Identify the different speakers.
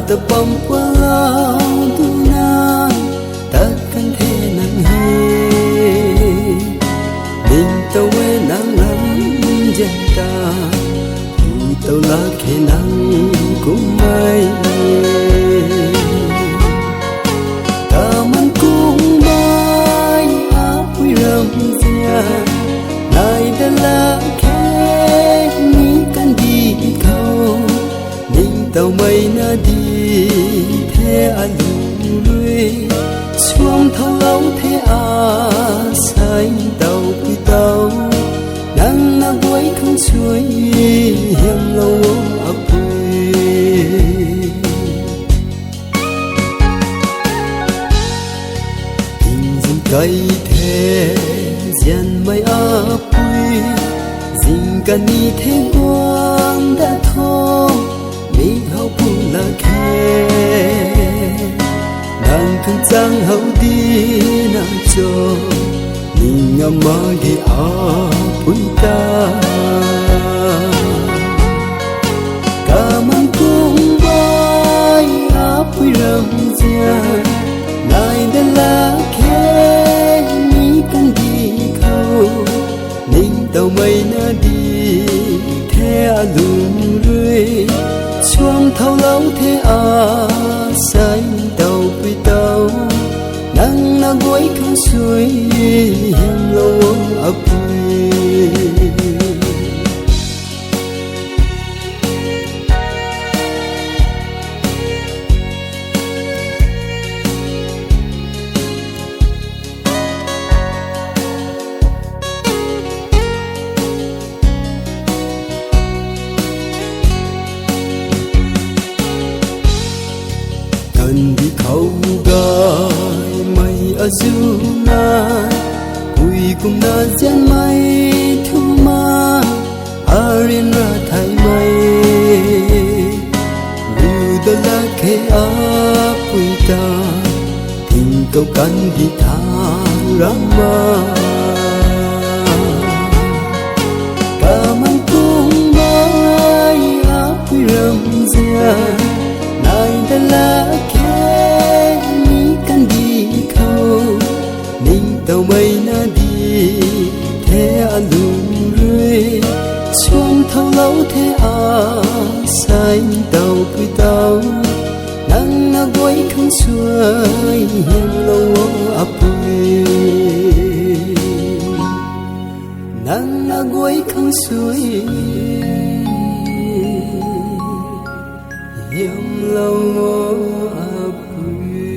Speaker 1: ta bom qua tu na takkan the nang he ning tàu we nang nang jenta u tàu la khe nang kum mai ta man kum mai áp quy ram zia nai da la khe ni kan di khâu ning tàu mây na đi thế alu lui xuống thâu lâu thế say tàu quy tàu đang na quay không xuôi hiểm lâu ấp quê tình dừng cây thế dàn mây ấp quê dừng cả ni thế quang đã thô mi hậu buồn là khe nàng không giang hậu đi nàng cho nhìn ngắm mơ đi bụi ta cảm ơn cũng bay bụi rầm rè lại đã là khe mi cần đi khâu ninh tàu mây na đi thế lùn rơi xuống thâu lâu thế xanh tàu quy tàu nắng na gối không xuôi hiểm lâu ấp đi khâu gai mây ở du na vui cùng na gian mây thu ma arin ra thay mây lưu đó là khe áp vui ta tình câu căn đi tha rama cảm ơn cùng bay áp vui rầm rè này đã là tàu mây na đi thế lùn rơi xuống thâu lâu thế xanh tàu quy tàu nắng na quay không xuôi hiểm lâu ấp quê nắng na quay không xuôi hiểm lâu ấp quê